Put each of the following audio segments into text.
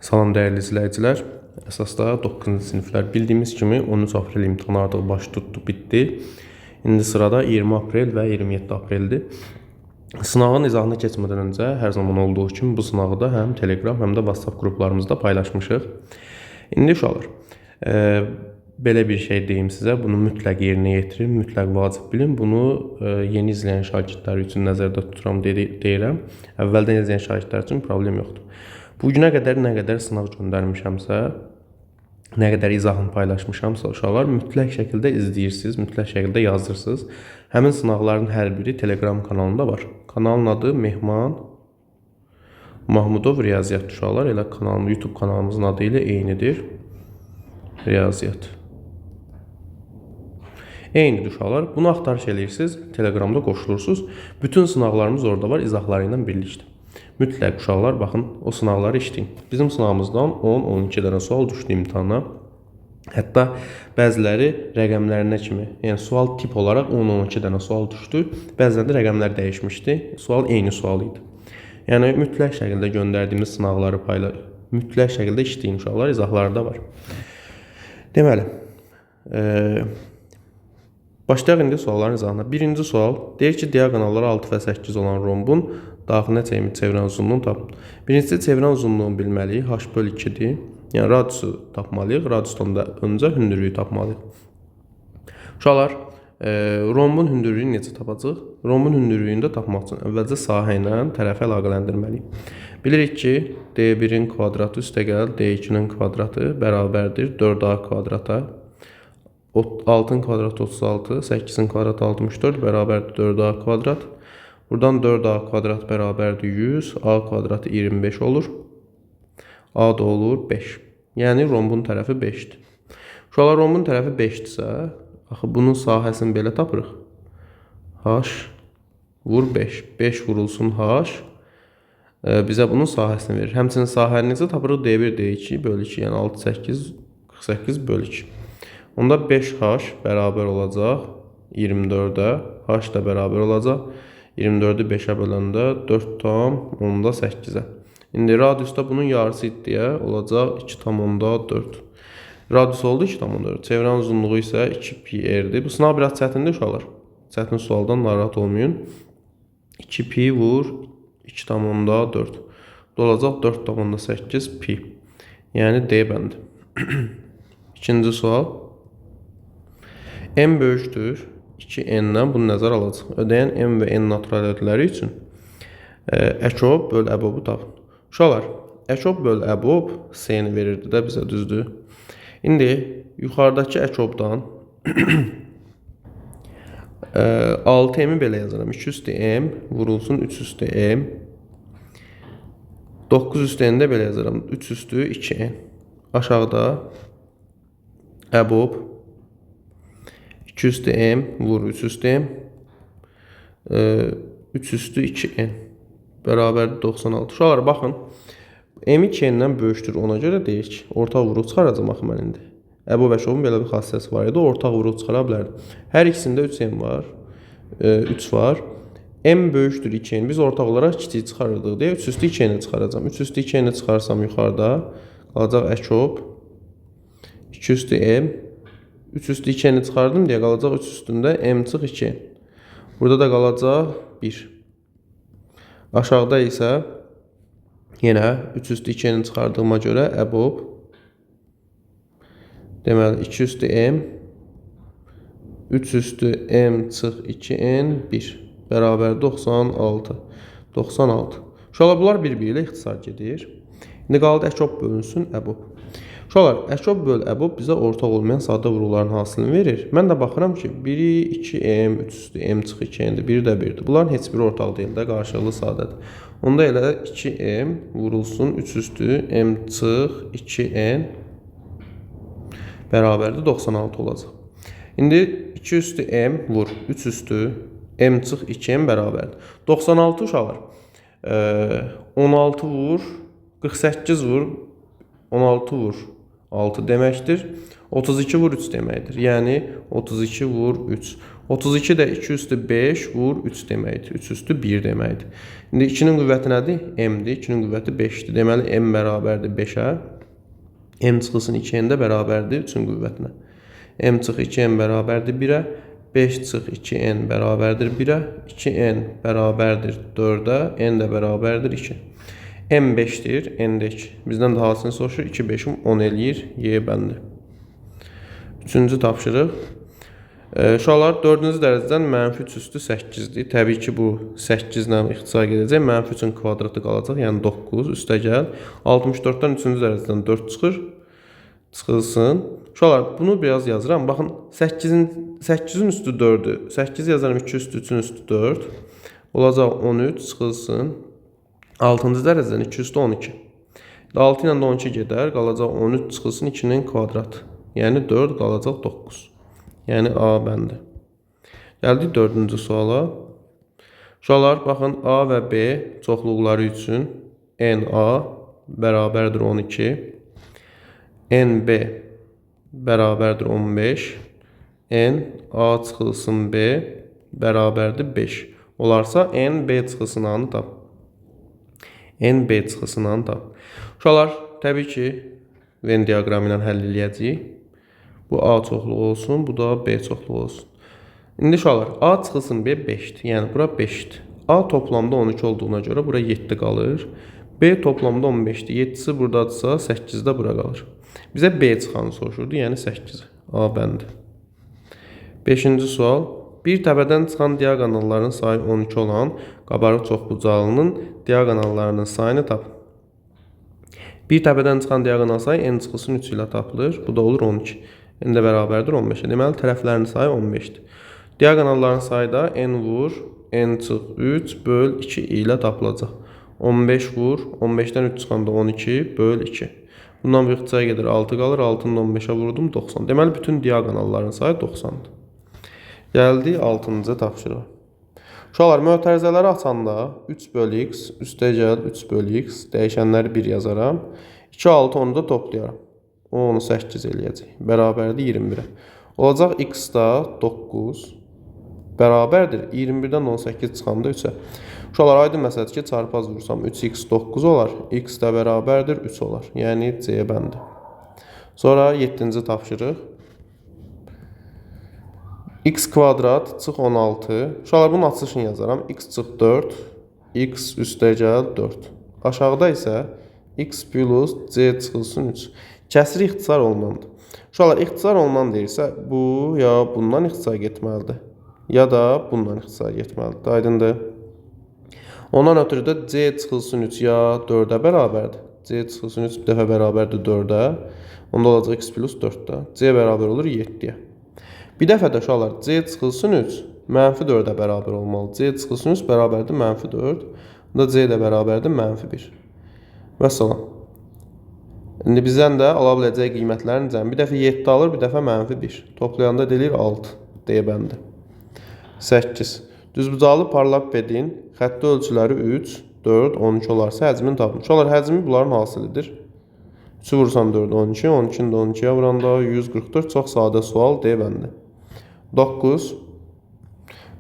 Salam dəyərli izləyicilər. Əsasda 9-cu siniflər bildiyimiz kimi 13 aprel imtahan artıq baş tutdu, bitdi. İndi sırada 20 aprel və 27 apreldir. Sınağın izahına keçmədən öncə hər zaman olduğu kimi bu sınağı da həm Telegram, həm də WhatsApp qruplarımızda paylaşmışıq. İndi uşaqlar, belə bir şey deyim sizə, bunu mütləq yerinə yetirin, mütləq vacib bilin. Bunu yeni izləyən şagirdlər üçün nəzərdə tuturam deyirəm. Əvvəldən izləyən şagirdlər üçün problem yoxdur. Bugünə qədər nə qədər sınaq göndərmişəmsə, nə qədər izahını paylaşmışamsa uşaqlar mütləq şəkildə izləyirsiniz, mütləq şəkildə yazırsınız. Həmin sınaqların hər biri Telegram kanalında var. Kanalın adı Mehman Mahmudov Riyaziyyat uşaqlar. Elə YouTube kanalımızın adı ilə eynidir. Riyaziyyat. Eynidir uşaqlar. Bunu axtarış edirsiniz, Telegramda qoşulursunuz. Bütün sınaqlarımız orada var, izahları ilə birlikdə. Mütləq uşaqlar baxın, o sınaqları işləyin. Bizim sınağımızdan 10-12 dənə sual düşdü imtahana. Hətta bəziləri rəqəmlərinə kimi, yəni sual tip olaraq 10-12 dənə sual düşdü. Bəzən də rəqəmlər dəyişmişdi. Sual eyni sual idi. Yəni mütləq şəkildə göndərdiyimiz sınaqları mütləq şəkildə işləyin uşaqlar, izahları da var. Deməli, başlayaq indi sualların izahına. Birinci sual deyir ki, diaqonalları 6 və 8 olan rombun daxilinə çevirən uzunluğunu tapın. Birincisi, çevirən uzunluğunu bilməliyik. H bölü 2-dir. Yəni, radiusu tapmalıyıq. Radiusdan da öncə hündürlüyü tapmalıyıq. Uşaqlar, rombun hündürlüyünü necə tapacaq? Rombun hündürlüyünü də tapmaq üçün əvvəlcə sahə ilə tərəfi əlaqələndirməliyik. Bilirik ki, D1-in kvadratı üstəgəl D2-nin kvadratı bərabərdir 4A kvadrata. 6-ın kvadratı 36, 8-in kvadratı 64 bərabərdir 4A kvadrat. Buradan 4A kvadrat bərabərdir 100, A kvadratı 25 olur. A da olur 5. Yəni, rombun tərəfi 5-dir. Uşaqlar, rombun tərəfi 5-dirsə, bunun sahəsini belə tapırıq. H vur 5. 5 vurulsun H bizə bunun sahəsini verir. Həmçinin sahəni necə tapırıq? D1, D2 bölü 2, yəni 6, 8, 48 bölü 2. Onda 5H bərabər olacaq 24-ə, H da bərabər olacaq 24-ü 5-ə böləndə 4,8-ə. İndi radiusda bunun yarısı iddiyə olacaq 2,4. Radius oldu 2,4. Çevirən uzunluğu isə 2πr-dir. Bu sınav biraz çətindir uşaqlar. Çətin sualdan narahat olmayın. 2π vur 2,4. Olacaq 4,8π. Yəni D bəndi. İkinci sual. M böyükdür 2n-dən bunu nəzər alacaq. Ödəyən m və n natural ədədləri üçün əkob böl əbobu tapın. Uşaqlar, əkob böl əbob s-ni verirdi də bizə, düzdür. İndi yuxarıdakı əkobdan 6m-i belə yazaram. 2 üstü m vurulsun 3 üstü m. 9 üstü n-də belə yazaram. 3 üstü 2n. Aşağıda əbob 2 üstü m vur 3 üstü m 3 üstü 2n bərabər 96. Uşaqlar, baxın, m 2n-dən böyükdür, ona görə deyir ki, ortaq vuruq çıxaracam axı mən indi. Əbob əşobun belə bir xassəsi var idi, ortaq vuruq çıxara bilərdim. Hər ikisində 3n var, 3 var. M böyükdür 2n, biz ortaq olaraq kiçik çıxarırdıq deyə 3 üstü 2n-i çıxaracam. 3 üstü 2n-i çıxarsam yuxarıda qalacaq əkob 2 üstü m 3 üstü 2n-i çıxardım deyə qalacaq 3 üstündə m çıx 2n. Burada da qalacaq 1. Aşağıda isə yenə 3 üstü 2n-i çıxardığıma görə əbob deməli 2 üstü m 3 üstü m çıx 2n 1 bərabər 96. 96. Uşaqlar, bunlar bir-biri ilə ixtisar gedir. İndi qaldı əkob bölünsün əbob. Uşaqlar, əkob böl əbob bizə ortaq olmayan sadə vuruqların hasilini verir. Mən də baxıram ki, biri 2m, 3 üstü m çıx 2n-dir, biri də 1-dir. Bunların heç biri ortaq deyil də, qarşılıqlı sadədir. Onda elə 2m vurulsun 3 üstü m çıx 2n bərabərdir 96 olacaq. İndi 2 üstü m vur 3 üstü m çıx 2n bərabərdir. 96 uşaqlar, 16 vur 48 vur 16 vur 6 deməkdir. 32 vur 3 deməkdir. Yəni 32 vur 3. 32 də 2 üstü 5 vur 3 deməkdir. 3 üstü 1 deməkdir. İndi 2-nin qüvvəti nədir? M-dir. 2-nin qüvvəti 5-dir. Deməli M bərabərdir 5-ə. M çıxılsın 2N də bərabərdir 3-ün qüvvətinə. M çıx 2N bərabərdir 1-ə. 5 çıx 2N bərabərdir 1-ə. 2N bərabərdir 4-ə. N də bərabərdir 2. M 5-dir, N də 2. Bizdən də hasını soruşur. 2 5-im 10 eləyir. Y bəndi. Üçüncü tapşırıq. Uşaqlar 4-cü dərəcədən -3 üstü 8-dir. Təbii ki, bu 8 ilə ixtisar edəcək. -3-ün kvadratı qalacaq, yəni 9 üstə gəl. 64-dən 3-cü dərəcədən 4 çıxır. Çıxılsın. Uşaqlar, bunu biraz yazıram. Baxın, 8-in üstü 4-dür. 8 yazarım 2 üstü 3-ün üstü 4. Olacaq 13 çıxılsın. 6-cı dərəcədən 2 üstü 12. 6 ilə də 12 gedər. Qalacaq 13 çıxılsın 2-nin kvadratı. Yəni 4 qalacaq 9. Yəni A bəndi. Gəldik 4-cü suala. Uşaqlar, baxın A və B çoxluqları üçün NA bərabərdir 12. NB bərabərdir 15. N A çıxılsın B bərabərdir 5. Olarsa N B çıxılsın A-nı tap. N B çıxılsın A-nı tap. Uşaqlar, təbii ki, Venn diaqramı ilə həll eləyəcəyik. Bu A çoxluğu olsun, bu da B çoxluğu olsun. İndi uşaqlar, A çıxılsın B 5-dir. Yəni bura 5-dir. A toplamda 12 olduğuna görə bura 7 qalır. B toplamda 15-dir. 7-si buradadırsa 8 də bura qalır. Bizə B çıxanı soruşurdu, yəni 8. A bəndi. 5-ci sual. Bir təbədən çıxan diaqonalların sayı 12 olan qabarıq çoxbucaqlının diaqonallarının sayını tap. Bir təbədən çıxan diaqonal sayı n çıxılsın 3 ilə tapılır. Bu da olur 12. N də bərabərdir 15-ə. Deməli, tərəflərinin sayı 15-dir. Diaqonalların sayı da n vur, n çıx 3 böl 2 ilə tapılacaq. 15 vur, 15-dən 3 çıxanda 12 böl 2. Bundan bir ixtisara gedir 6 qalır. 6-nı 15-ə vurdum 90. Deməli, bütün diaqonalların sayı 90-dır. Gəldik 6-cı tapşırığa. Uşaqlar, mötərizələri açanda 3 böl x, üstə gəl 3 böl x, dəyişənləri 1 yazaram. 2, 6, onu da toplayaram. 10-u 8 eləyəcək. Bərabərdir 21-ə. Olacaq x da 9 bərabərdir 21-dən 18 çıxanda 3-ə. Uşaqlar, aydın məsələdir ki, çarpaz vursam 3x 9 olar. X də bərabərdir 3 olar. Yəni C bəndi. Sonra 7-ci tapşırıq. X kvadrat çıx 16. Uşaqlar, bunun açılışını yazaram. X çıx 4. X üstə gəl 4. Aşağıda isə x plus C çıxılsın 3. Kəsri ixtisar olunandır. Uşaqlar, ixtisar olunan deyirsə, bu ya bundan ixtisar getməlidir, ya da bundan ixtisar getməlidir. Aydındır. Ondan ötürü də C çıxılsın 3 ya 4-ə bərabərdir. C çıxılsın 3 bir dəfə bərabərdir 4-ə. Onda olacaq x plus 4-də. C bərabər olur 7-yə. Bir dəfə də uşaqlar, C çıxılsın 3 mənfi 4-ə bərabər olmalı. C çıxılsın 3 bərabərdir mənfi 4. Bunda C də bərabərdir mənfi 1. Və salam. İndi bizdən də ala biləcək qiymətlərin cəmi. Bir dəfə 7 alır, bir dəfə mənfi 1. Toplayanda deyilir 6. D bəndi. 8. Düzbucaqlı paralelopipedin xətti ölçüləri 3, 4, 12 olarsa həcmini tapın. Uşaqlar, həcmi bunların hasilidir. 3-ü vursan 4, 12, 12-ni də 12-yə vuranda 144. Çox sadə sual, D bəndi. 9.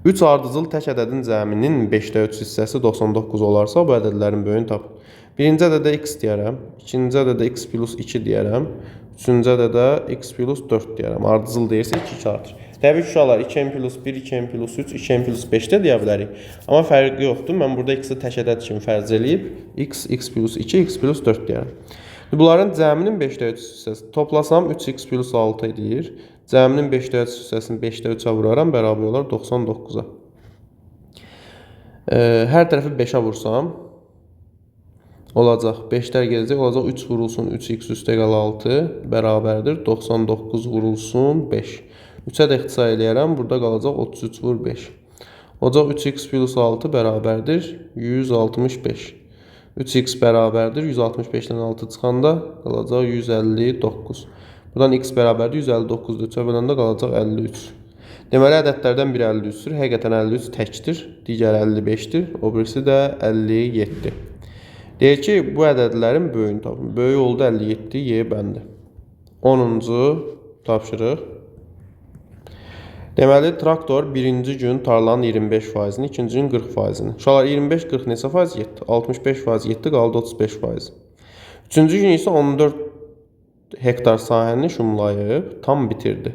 3 ardıcıl tək ədədin cəminin 5-də 3 hissəsi 99 olarsa, bu ədədlərin böyüyünü tapın. Birinci ədədə x deyərəm, ikinci ədədə x plus 2 deyərəm, üçüncü ədədə x plus 4 deyərəm. Ardıcıl deyirsə 2 artır. Təbii ki, uşaqlar 2n plus 1, 2n plus 3, 2n plus 5 də deyə bilərik. Amma fərqi yoxdur. Mən burada x-i tək ədəd kimi fərz eləyib, x plus 2, x plus 4 deyərəm. Bunların cəminin 5-də 3 hissəsi. Toplasam 3x plus 6 edir. Cəminin 5-də 3 hissəsini 5-də 3-ə vuraram, bərabər olar 99-a. Hər tərəfi 5-ə vursam, olacaq 5-lər gələcək, olacaq 3 vurulsun 3x üstə eqal 6 bərabərdir 99 vurulsun 5. 3-ə də ixtisar eləyərəm, burada qalacaq 33 vur 5. Olacaq 3x plus 6 bərabərdir 165. 3x bərabərdir 165-dən 6 çıxanda qalacaq 159. Buradan x bərabərdir 159-dur, 3-ə böləndə qalacaq 53. Deməli, ədədlərdən biri 53-dür, həqiqətən 53 təkdir, digər 55-dir, o birisi də 57. Deyir ki, bu ədədlərin böyüyünü tapın. Böyüyü oldu 57, Y bəndi. 10-cu tapşırıq. Deməli, traktor birinci gün tarlanın 25%-ni, ikinci gün 40%-ni. Uşaqlar 25-40 neçə faiz getdi? 65% getdi, qaldı 35%. Üçüncü gün isə 14 hektar sahəni şumlayıb, tam bitirdi.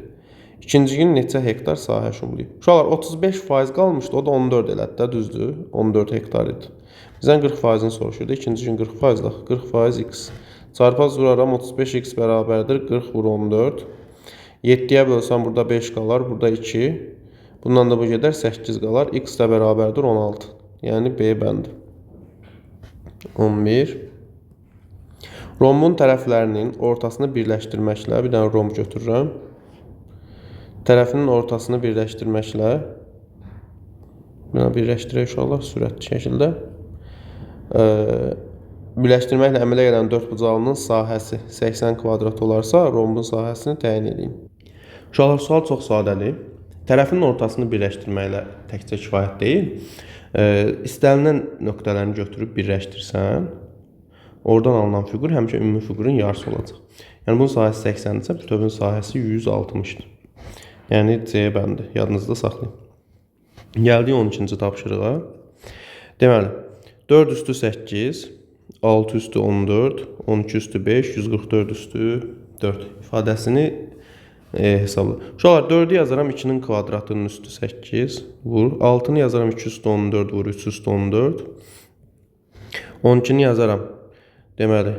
İkinci gün neçə hektar sahə şumlayıb? Uşaqlar 35% qalmışdı, o da 14 elədi də, düzdür? 14 hektar idi. Bizdən 40%-ni soruşurdu. İkinci gün 40% da, 40% x. Çarpaz vuraram 35x bərabərdir 40 vur 14. 7'ye bölsəm burada 5 qalar, burada 2. Bundan da bu gedər 8 qalar. X də bərabərdir 16. Yəni B bəndi. 11. Rombun tərəflərinin ortasını birləşdirməklə, bir dənə romb götürürəm. Tərəfinin ortasını birləşdirməklə, birləşdirək uşaqlar sürətli şəkildə. Birləşdirməklə əmələ gələn dördbucaqlının sahəsi 80 kvadrat olarsa, rombun sahəsini təyin edin. Uşaqlar, sual çox sadədir. Tərəfinin ortasını birləşdirməklə təkcə kifayət deyil. İstənilən nöqtələrini götürüb birləşdirsən, oradan alınan fiqur həmişə ümumi fiqurun yarısı olacaq. Yəni bunun sahəsi 80-dirsə, bütövün sahəsi 160-dır. Yəni C bəndi, yadınızda saxlayın. Gəldik 12-ci tapşırığa. Deməli, 4 üstü 8, 6 üstü 14, 12 üstü 5, 144 üstü 4 ifadəsini hesabla. Uşaqlar, 4'ü yazaram 2'nin kvadratının üstü 8 vur. 6'nı yazaram 2 üstü 14 vur 3 üstü 14. 12'ni yazaram. Deməli,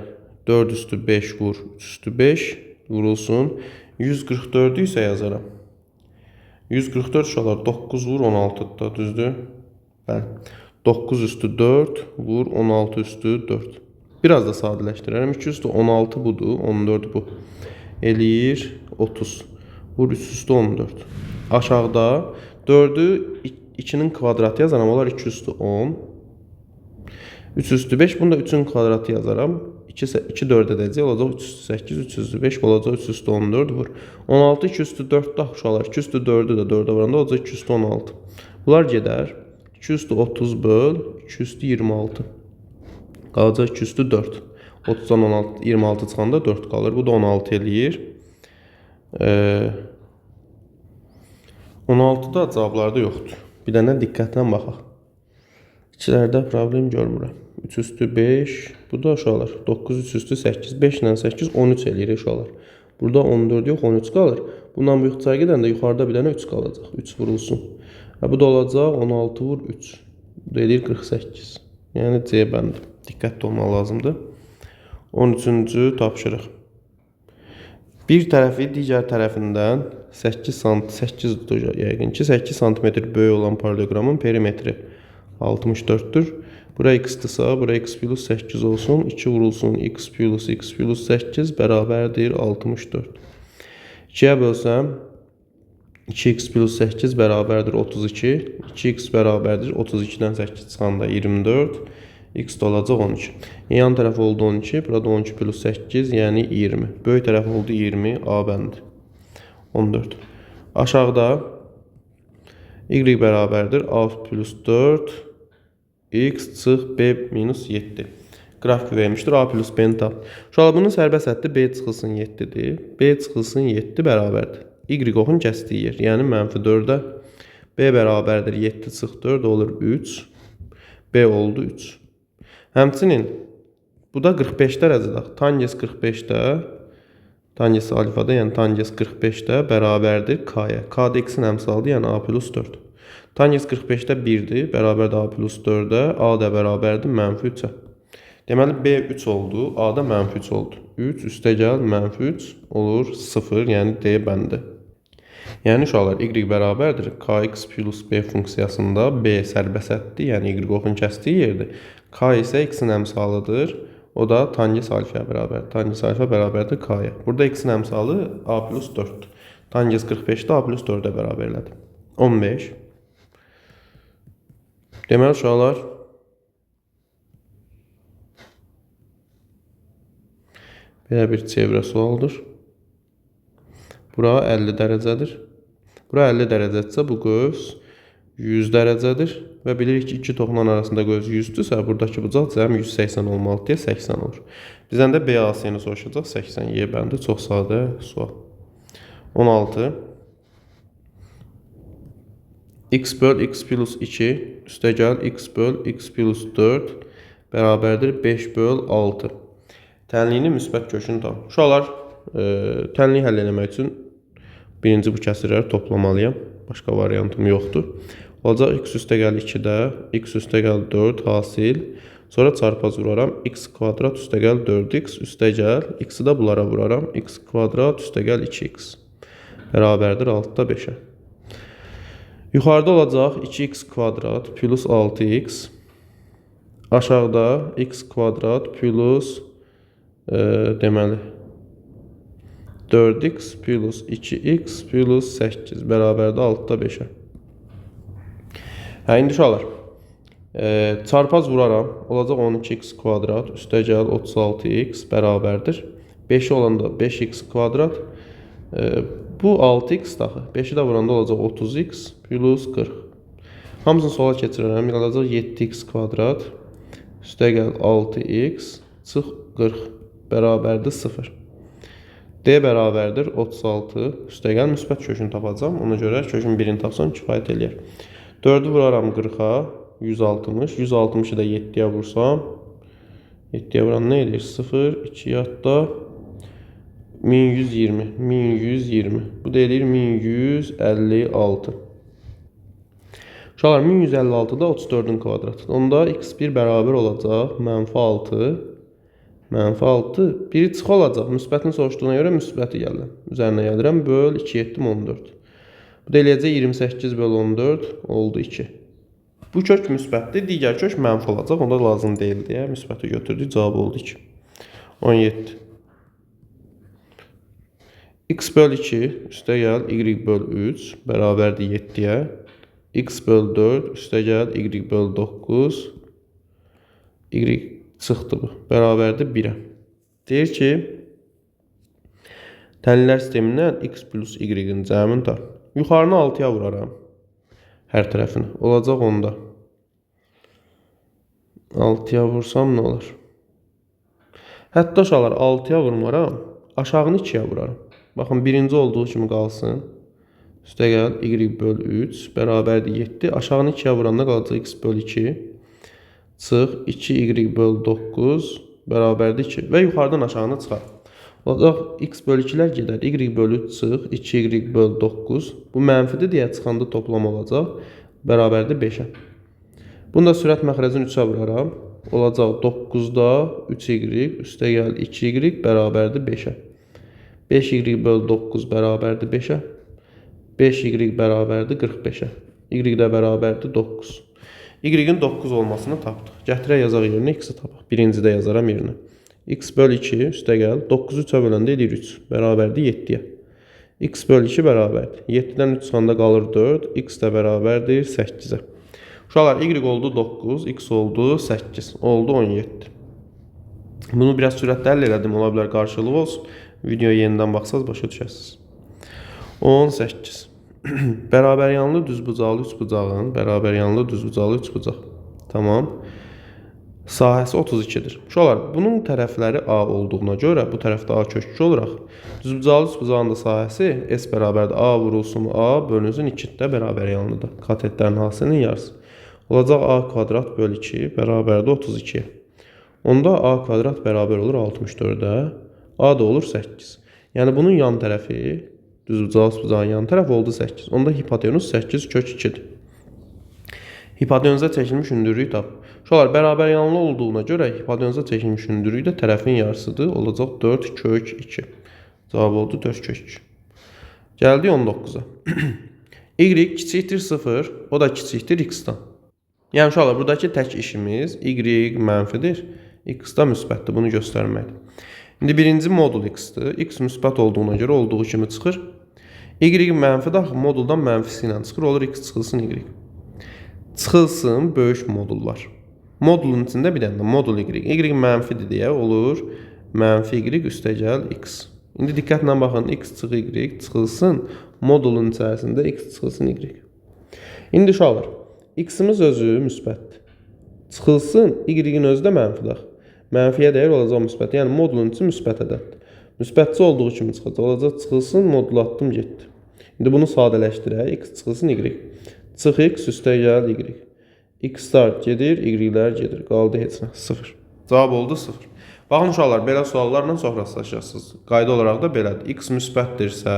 4 üstü 5 vur 3 üstü 5 vurulsun. 144'ü isə yazaram. 144 uşaqlar 9 vur 16'da, düzdür? Bəli. 9 üstü 4 vur 16 üstü 4. Biraz da sadələşdirərəm. 2 üstü 16 budur, 14 bu. Eləyir 30. Vur 3 üstü 14. Aşağıda 4'ü 2'nin kvadratı yazaram. Olar 2 üstü 10. 3 üstü 5. Bunu da 3'ün kvadratı yazaram. 2 4 edəcək. Olacaq 3 üstü 8. 3 üstü 5 olacaq 3 üstü 14 vur. 16 2 üstü 4 da uşaqlar. 2 üstü 4'ü də 4'ə vuranda olacaq 2 üstü 16. Bunlar gedər. 2 üstü 30 böl 2 üstü 26. Qalacaq 2 üstü 4. 30'dan 16, 26 çıxanda 4 qalır. Bu da 16 eləyir. 16 da cavablarda yoxdur. Bir dənə diqqətlə baxaq. İkilərdə problem görmürəm. 3 üstü 5. Bu da uşaqlar. 9 3 üstü 8. 5 ilə 8 13 eləyir uşaqlar. Burada 14 yox 13 qalır. Bundan bu ixtisar gedəndə yuxarıda bir dənə 3 qalacaq. 3 vurulsun. Bu da olacaq 16 vur 3. Bu da eləyir 48. Yəni C bəndi. Diqqətli olmaq lazımdır. 13-cü tapşırıq. Bir tərəfi digər tərəfindən 8 tutacaq yəqin ki 8 sm böyük olan paralelogramın perimetri 64'tür. Bura x-dırsa, bura x plus 8 olsun. 2 vurulsun x plus 8 bərabərdir 64. 2'ye bölsəm 2x plus 8 bərabərdir 32. 2x bərabərdir 32'dən 8 çıxanda 24. X da olacaq 12. Yan tərəf oldu 12. Burada 12 plus 8 yəni 20. Böyük tərəf oldu 20. A bəndi. 14. Aşağıda y bərabərdir A plus 4 x çıx B minus 7. Qrafik vermişdir. A plus B-ni tap. Uşaqlar bunun sərbəst həddi B çıxılsın 7'dir. B çıxılsın 7 bərabərdir. Y oxun kəsdiyi yer. Yəni mənfi 4'ə. B bərabərdir 7 çıx 4 olur 3. B oldu 3. Həmçinin bu da 45 dərəcədə. Tangens 45'də, tangens alfada, yəni tangens 45'də bərabərdir K-yə. K da x-in əmsalıdır, yəni A plus 4. Tangens 45'də 1'dir, bərabərdir A plus 4'ə. A da bərabərdir mənfi 3'ə. Deməli B 3 oldu, A da mənfi 3 oldu. 3 üstə gəl mənfi 3 olur 0, yəni D bəndi. Yəni uşaqlar y bərabərdir kx plus b funksiyasında b sərbəst həddir, yəni y oxun kəsdiyi yerdir. K isə x-in əmsalıdır. O da tangens alfaya bərabərdir. Tangens alfa bərabərdir k-ya. Burada x-in əmsalı a plus 4'dür. Tangens 45'də a plus 4'ə bərabər elədim. 15. Deməli uşaqlar belə bir çevrə sualdır. Bura 50 dərəcədir. Bura 50 dərəcədirsə bu qövs 100 dərəcədir. Və bilirik ki, iki toxunan arasında qövs 100-dürsə, buradakı bucaq cəm 180 olmalı deyə 80 olur. Bizdən də BAC-ni soruşacaq. 80 Y bəndi. Çox sadə sual. 16. x böl x plus 2 üstə gəl x böl x plus 4 bərabərdir 5 böl 6. Tənliyinin müsbət kökünü tap. Uşaqlar, tənliyi həll etmək üçün birinci bu kəsirləri toplamalıyam. Başqa variantım yoxdur. Olacaq x üstə gəl 2-də, x üstə gəl 4 hasil. Sonra çarpaz vuraram. X kvadrat üstə gəl 4x üstə gəl. X-i də bunlara vuraram. X kvadrat üstə gəl 2x. Bərabərdir 6-da 5-ə. Yuxarıda olacaq 2x kvadrat plus 6x. Aşağıda x kvadrat plus deməli 4x plus 2x plus 8 bərabərdir 6-da 5-ə. İndi uşaqlar, çarpaz vuraram. Olacaq 12x kvadrat üstə gəl 36x bərabərdir. 5 olanda 5x kvadrat. Bu 6x daxı. 5-i də vuranda olacaq 30x plus 40. Hamısını sola keçirərəm. Olacaq 7x kvadrat üstə gəl 6x çıx 40 bərabərdir 0. D bərabərdir 36 üstə gəl müsbət kökünü tapacağam. Ona görə kökün birini tapsam kifayət eləyər. 4-ü vuraram 40-a 160. 160-ı da 7-yə vursam 7-yə vuran nə edir? 0, 2 hatta 1120. 1120. Bu da edir 1156. Uşaqlar, 1156-da 34-ün kvadratı. Onda x1 bərabər olacaq. -6. -6. Biri çıx olacaq. Müsbətini soruşduğuna görə müsbəti gəlirəm. Üzərinə gəlirəm. Böl 2 7 14. Bu da eləyəcək 28 böl 14 oldu 2. Bu kök müsbətdir. Digər kök mənfi olacaq. Onda lazım deyil deyə müsbəti götürdük. Cavabı oldu 2. 17. X böl 2 üstə gəl y böl 3 bərabərdir 7-yə. X böl 4 üstə gəl y böl 9 y çıxdı bu. Bərabərdir 1-ə. Deyir ki, tənlilər sistemindən x plus y-in cəmini tap. Yuxarını 6-ya vuraram. Hər tərəfini. Olacaq 10-da. 6-ya vursam nə olur? Hətta uşaqlar 6-ya vurmaram. Aşağını 2-yə vuraram. Baxın, birinci olduğu kimi qalsın. Üstə gəl y böl 3 bərabərdir 7. Aşağını 2-yə vuranda qalacaq x böl 2. Çıx 2y böl 9 bərabərdir 2. Və yuxarıdan aşağını çıxar. Olacaq x böl 2-lər gedər. Y böl 3 çıx 2y böl 9. Bu mənfidir deyə çıxanda toplam olacaq. Bərabərdir 5-ə. Bunda sürət məxrəcini 3-ə vuraram. Olacaq 9-da 3y üstə gəl 2y bərabərdir 5-ə. 5y böl 9 bərabərdir 5-ə. 5y bərabərdir 45-ə. Y də bərabərdir 9. Y-in 9 olmasını tapdıq. Gətirək yazaq yerinə x-i tapaq. Birincidə yazaram yerinə. X böl 2 üstə gəl. 9-u 3-ə böləndə edir 3. Bərabərdir 7-yə. X böl 2 bərabərdir. 7-dən 3 çıxanda qalır 4. X də bərabərdir 8-ə. Uşaqlar, y oldu 9, x oldu 8. Oldu 17. Bunu biraz sürətlə həll elədim. Ola bilər qarşılıq olsun. Videoya yenidən baxsaz başa düşəsiniz. 18. Bərabər yanlı düzbucaqlı üçbucağın bərabər yanlı düzbucaqlı üçbucaq. Tamam. Sahəsi 32-dir. Uşaqlar, bunun tərəfləri A olduğuna görə bu tərəfdə A kökü olaraq düzbucaqlı üçbucağın da sahəsi S bərabərdir. A vurulsun A bölünsün 2-də bərabər yanlıdır. Katetlərin hasilinin yarısı. Olacaq A kvadrat böl 2 bərabərdir 32. Onda A kvadrat bərabər olur 64-də. A da olur 8. Yəni bunun yan tərəfi, düzbucağın yan tərəfi oldu 8. Onda hipotenuz 8 kök 2-dir. Hipotenuza çəkilmiş hündürlüyü tap. Uşaqlar, bərabər yanlı olduğuna görə hipotenuza çəkilmiş hündürlüyü də tərəfin yarısıdır. Olacaq 4 kök 2. Cavab oldu 4 kök 2. Gəldik 19-a. Y kiçikdir 0, o da kiçikdir x-dan. Yəni uşaqlar, buradakı tək işimiz y mənfidir, x da müsbətdir. Bunu göstərməkdir. İndi birinci modul x-dir. X müsbət olduğuna görə olduğu kimi çıxır. Y mənfi daxil moduldan mənfisi ilə çıxır. Olur x çıxılsın y. Çıxılsın böyük modul var. Modulun içində bir dənə modul y. Y mənfidir deyə olur mənfi y üstə gəl x. İndi diqqətlə baxın. X çıx y çıxılsın. Modulun içərisində x çıxılsın y. İndi uşaqlar, x-imiz özü müsbətdir. Çıxılsın y-in özü də mənfidir. Mənfiyə dəyər olacaq müsbət. Yəni modulun içi müsbət ədəddir. Müsbətçi olduğu kimi çıxacaq. Olacaq çıxılsın, modul atdım getdi. İndi bunu sadələşdirək. X çıxılsın y. Çıx x üstə gəl y. X-lar gedir, y-lər gedir. Qaldı heç nə, 0. Cavab oldu 0. Baxın uşaqlar, belə suallarla çox rastlaşacaksınız. Qayda olaraq da belədir. X müsbətdirsə,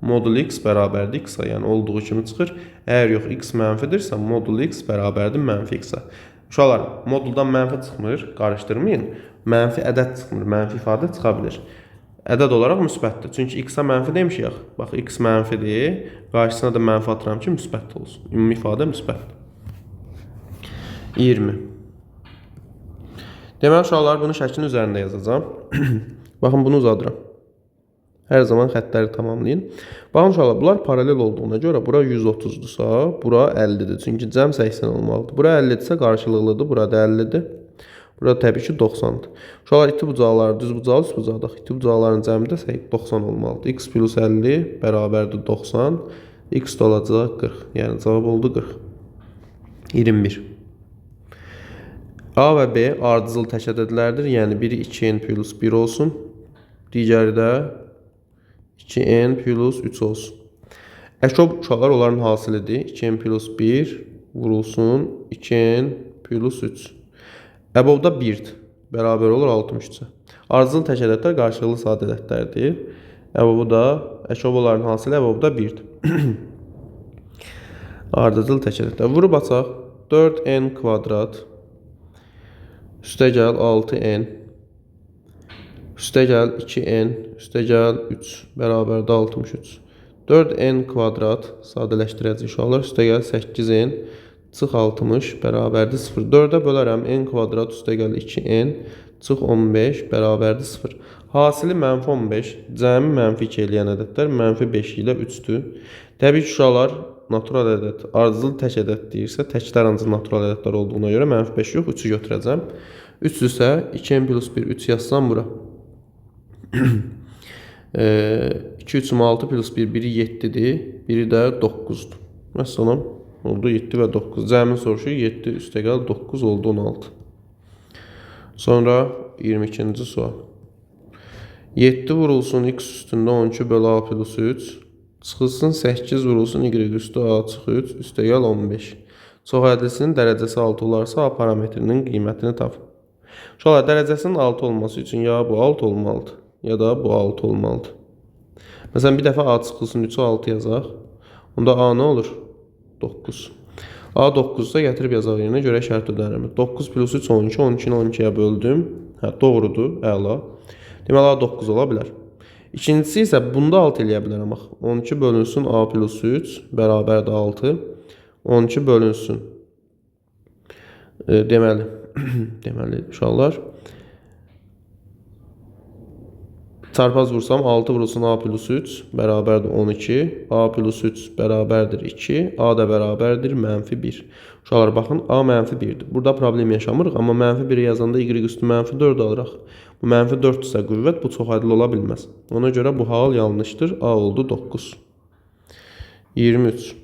modul x bərabərdir x-a, yəni olduğu kimi çıxır. Əgər yox, x mənfidirsə, modul x bərabərdir mənfi x-a. Uşaqlar, moduldan mənfi çıxmır, qarışdırmayın. Mənfi ədəd çıxmır, mənfi ifadə çıxa bilir. Ədəd olaraq müsbətdir. Çünki x-a mənfi demişik. Bax, x mənfidir. Qarşısına da mənfi atıram ki, müsbət olsun. Ümumi ifadə müsbətdir. 20. Deməli, uşaqlar, bunu şəklin üzərində yazacağam. Baxın, bunu uzadıram. Hər zaman xəttləri tamamlayın. Baxın, uşaqlar, bunlar paralel olduğuna görə bura 130-dursa, bura 50-dir. Çünki cəm 80 olmalıdır. Bura 50-dirsə, qarşılıqlıdır. Bura da 50-dir. Burada təbii ki 90-dır. Uşaqlar, iti bucaqları düz bucağı, üst bucaqdaq. İti bucaqların cəmi də 90 olmalıdır. X plus 50 bərabərdir 90. X da olacaq 40. Yəni, cavab oldu 40. 21. A və B ardıcıl təşəddüdlərdir. Yəni, biri 2n plus 1 olsun. Digəri də 2n plus 3 olsun. Əşob uşaqlar onların hasilidir. 2n plus 1 vurulsun 2n plus 3. Əbovda 1-dir. Bərabər olur 63-ə. Ardıcıl təşəddüdlər qarşılıqlı sadə ədədlərdir. Əbovu da, əşob onların hasili əbovda 1-dir. Ardıcıl təşəddüdlər. Vurub açaq. 4n kvadrat üstə gəl 6n üstə gəl 2n üstə gəl 3 bərabərdə 63. 4n kvadrat sadələşdirəcək uşaqlar. Üstə gəl 8n çıx 60 bərabərdir 0. 4-ə bölərəm. N kvadrat üstə gəl 2n çıx 15 bərabərdir 0. Hasili mənfi 15. Cəmi mənfi 2 eləyən ədədlər mənfi 5 ilə 3-dür. Təbii ki, uşaqlar, natural ədəd, ardıcıl tək ədəd deyirsə, təklər ancaq natural ədədlər olduğuna görə mənfi 5 yox, 3-ü götürəcəm. 3 isə 2n plus 1, 3 yazsam bura. 2 3 6 plus 1, biri 7-dir, biri də 9-dur. Məsələn, oldu 7 və 9. Cəmin soruşu 7 üstə gəl 9 oldu 16. Sonra 22-ci sual. 7 vurulsun x üstündə 12 bölü a plus 3. Çıxılsın 8 vurulsun y üstü a çıx 3 üstə gəl 15. Çox ədədisinin dərəcəsi 6 olarsa a parametrinin qiymətini tapın. Uşaqlar, dərəcəsinin 6 olması üçün ya bu 6 olmalıdır, ya da bu 6 olmalıdır. Məsələn, bir dəfə a çıxılsın 3'ü 6 yazaq. Onda a nə olur? 9. A 9-da gətirib yazaq yerinə görə şərt ödənirəm. 9 plus 3 12, 12-ni 12-yə böldüm. Hə, doğrudur, əla. Deməli, a 9 ola bilər. İkincisi isə bunda 6 eləyə bilərəm. 12 bölünsün a plus 3 bərabərdir 6. 12 bölünsün. Deməli, uşaqlar. Çarpaz vursam 6 vurulsun a plus 3 bərabərdir 12. A plus 3 bərabərdir 2. A da bərabərdir mənfi 1. Uşaqlar, baxın, a mənfi 1'dir. Burada problem yaşamırıq, amma mənfi 1'i yazanda y üstü mənfi 4 alıraq. Bu mənfi 4 isə qüvvət, bu çox ədil ola bilməz. Ona görə bu hal yanlışdır. A oldu 9. 23.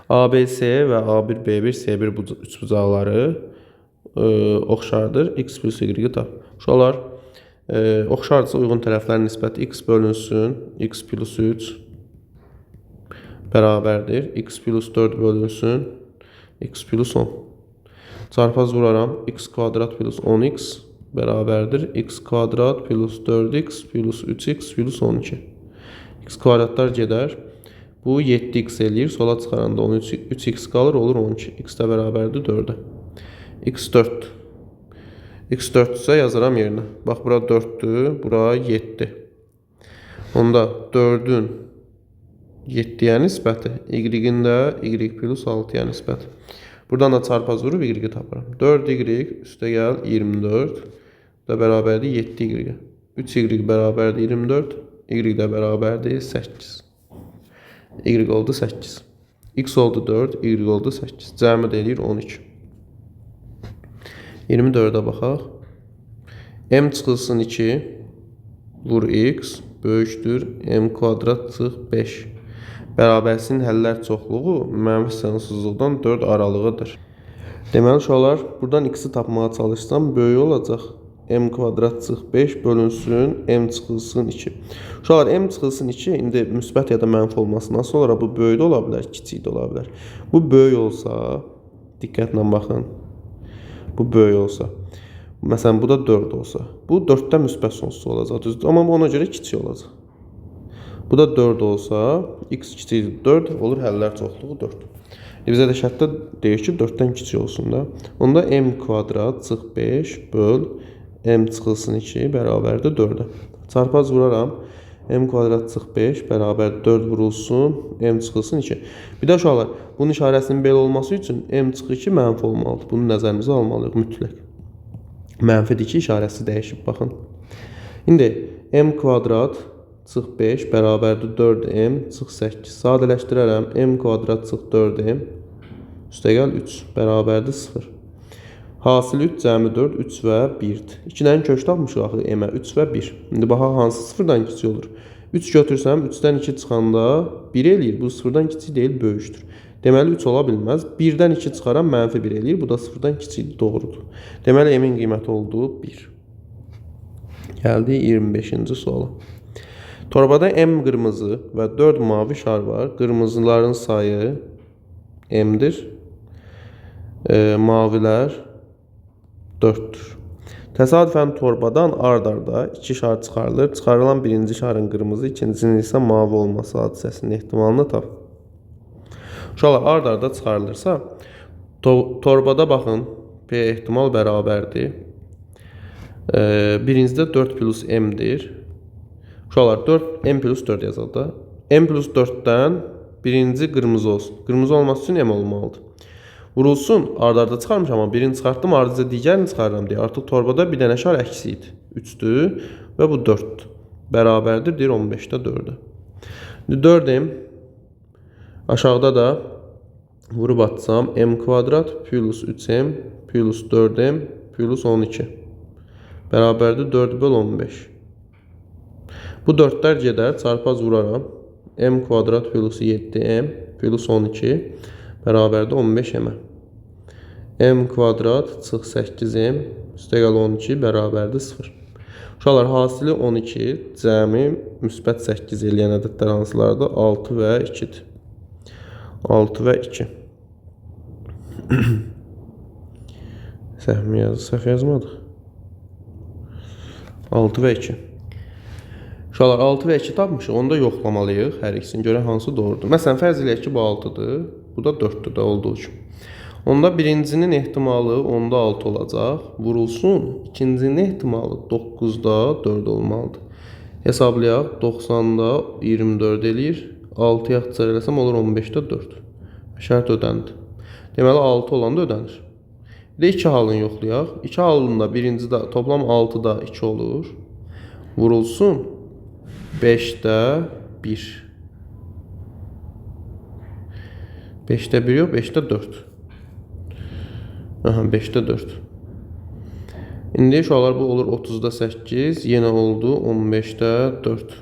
ABC və A1, B1, C1 üçbucaqları oxşardır. X plus y tap. Uşaqlar, oxşardırsa uyğun tərəflərin nisbəti x bölünsün. X plus 3 bərabərdir. X plus 4 bölünsün. X plus 10. Çarpaz vuraram. X kvadrat plus 10x bərabərdir. X kvadrat plus 4x plus 3x plus 12. X kvadratlar gedər. Bu 7x eləyir. Sola çıxaranda 3x qalır, olur 12. X də bərabərdir 4-ə. X4. X4 isə yazaram yerinə. Bax, bura 4-dür, bura 7. Onda 4-ün 7-yə nisbəti, y-in də y plus 6-ya nisbəti. Buradan da çarpaz vurub y taparam. 4y üstə gəl 24 da bərabərdir 7y. 3y bərabərdir 24, y də bərabərdir 8. Y oldu 8. X oldu 4, y oldu 8. Cəmi də eləyir 12. 24'ə baxaq. M çıxılsın 2 vur x böyükdür m kvadrat çıx 5. Bərabərsinin həllər çoxluğu mənfi sonsuzluqdan 4 aralığıdır. Deməli, uşaqlar, buradan x-i tapmağa çalışsam böyük olacaq. m kvadrat çıx 5 bölünsün m çıxılsın 2. Uşaqlar m çıxılsın 2 indi müsbət ya da mənfi olması nasıl olar? Bu böyük də ola bilər, kiçik də ola bilər. Bu böyük olsa, diqqətlə baxın. Bu böyük olsa. Məsələn, bu da 4 olsa. Bu 4-dən müsbət sonsuz olacaq, düzdür? Amma ona görə kiçik olacaq. Bu da 4 olsa, x kiçikdir 4 olur, həllər çoxluğu 4. Bizə də şərtdə deyir ki, 4-dən kiçik olsun da. Onda m kvadrat çıx 5 böl m çıxılsın 2 bərabərdir 4-ə. Çarpaz vuraram. M kvadrat çıx 5 bərabər 4 vurulsun, m çıxılsın 2. Bir də uşaqlar, bunun işarəsinin belə olması üçün m çıx 2 mənfi olmalıdır. Bunu nəzərimizə almalıyıq mütləq. Mənfidir ki, işarəsi dəyişib, baxın. İndi m kvadrat çıx 5 bərabərdir 4m çıx 8. Sadələşdirərəm. M kvadrat çıx 4m üstəgəl 3 bərabərdir 0. Hasil 3 cəmi 4, 3 və 1-dir. 2-dən kök tapmışıq axı m-ə 3 və 1. İndi baxaq hansı 0-dan kiçik olur? 3 götürsəm 3-dən 2 çıxanda 1 eləyir. Bu 0-dan kiçik deyil, böyükdür. Deməli 3 ola bilməz. 1-dən 2 çıxaram mənfi 1 eləyir. Bu da 0-dan kiçikdir, doğrudur. Deməli m-in qiyməti oldu 1. Gəldi 25-ci suala. Torbada m qırmızı və 4 mavi şar var. Qırmızıların sayı m'dir. Mavilər 4'tür. Təsadüfən torbadan ard-arda 2 şar çıxarılır. Çıxarılan birinci şarın qırmızı, ikincisinin isə mavi olması hadisəsinin ehtimalını tap. Uşaqlar ard-arda çıxarılırsa, torbada baxın, P ehtimal bərabərdir. Birincidə 4 plus m'dir. Uşaqlar 4 m plus 4 yazaq da. M plus 4'dən birinci qırmızı olsun. Qırmızı olması üçün m olmalıdır. Vurulsun, ard-arda çıxarmış, amma birini çıxartdım, ardıca digərini çıxarıram deyə. Artıq torbada bir dənə şar əksi idi. 3'dür və bu 4'dür. Bərabərdir, deyir 15'də 4'ə. 4m aşağıda da vurub atsam m kvadrat plus 3m plus 4m plus 12 bərabərdir 4 böl 15. Bu 4'lər gedər, çarpaz vuraram. M kvadrat plus 7m plus 12 bərabərdir 15m. M kvadrat çıx 8m üstəgəl 12 bərabərdir 0. Uşaqlar, hasili 12, cəmi müsbət 8 eləyən ədədlər hansılardır? 6 və 2-dir. 6 və 2. Səhv yazmadıq. 6 və 2. Uşaqlar, 6 və 2 tapmışıq. Onu da yoxlamalıyıq. Hər ikisini görək hansı doğrudur. Məsələn, fərz eləyək ki, bu 6'dır. Bu da 4'dür də olduğu üçün. Onda birincinin ehtimalı 10'da 6 olacaq. Vurulsun. İkincinin ehtimalı 9'da 4 olmalıdır. Hesablayaq. 90'da 24 eləyir. 6'ya ixtisar eləsəm olur 15'də 4. Şərt ödəndi. Deməli 6 olanda ödənir. Bir də 2 halını yoxlayaq. 2 halında birincidə toplam 6'da 2 olur. Vurulsun. 5'də 1. 5'də 1 yox, 5'də 4. Aha, 5'də 4. İndi uşaqlar bu olur 30'da 8, yenə oldu 15'də 4.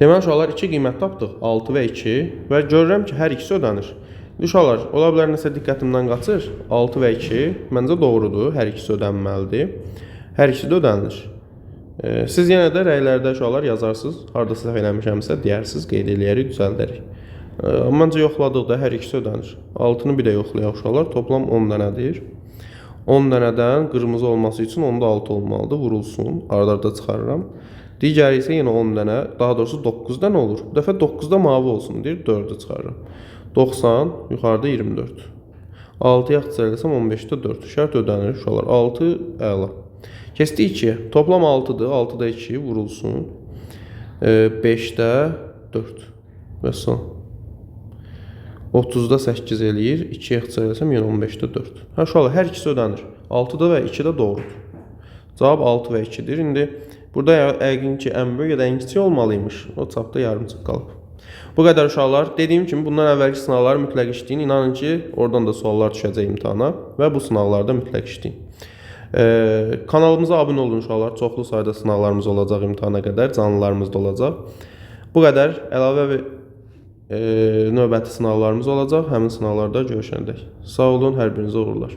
Deməli uşaqlar 2 qiymət tapdıq, 6 və 2 və görürəm ki, hər ikisi ödənir. Uşaqlar, ola bilər nəsə diqqətimdən qaçır. 6 və 2 məncə doğrudur, hər ikisi ödənməlidir. Hər ikisi də ödənilir. Siz yenə də rəylərdə uşaqlar yazarsınız. Harda səhv eləmişəmsə deyərsiniz, qeyd eləyərik, düzəldərik. Məncə yoxladıqda hər ikisi ödənir. 6'nı bir də yoxlayaq uşaqlar. Toplam 10 dənədir. 10 dənədən qırmızı olması üçün 10'da 6 olmalıdır. Vurulsun. Ard-arda çıxarıram. Digəri isə yenə 10 dənə. Daha doğrusu 9 dənə olur. Bu dəfə 9'da mavi olsun deyir. 4'ü çıxarıram. 90, yuxarıda 24. 6'ya ixtisar eləsəm 15'də 4. Şərt ödənir uşaqlar. 6 əla. Keçdik 2'yə. Toplam 6'dır. 6'da 2 vurulsun. 5'də 4. Və son. 30'da 8 eləyir. 2'yə ixtisar eləsəm yenə 15'də 4. Uşaqlar, hər ikisi ödənir. 6'da və 2'də doğrudur. Cavab 6 və 2'dir. İndi burada yəqin ki, ən böyük ya da ən kiçik olmalıymış. O çapda yarımçıq qalıb. Bu qədər uşaqlar. Dediyim kimi bundan əvvəlki sınavları mütləq işləyin. İnanın ki, oradan da suallar düşəcək imtahana və bu sınavlarda mütləq işləyin. Kanalımıza abunə olun uşaqlar. Çoxlu sayda sınavlarımız olacaq imtahana qədər. Canlılarımız da olacaq. Bu qədər. Əlavə və növbəti sınavlarımız olacaq. Həmin sınavlarda görüşəndək. Sağ olun, hər birinizə uğurlar.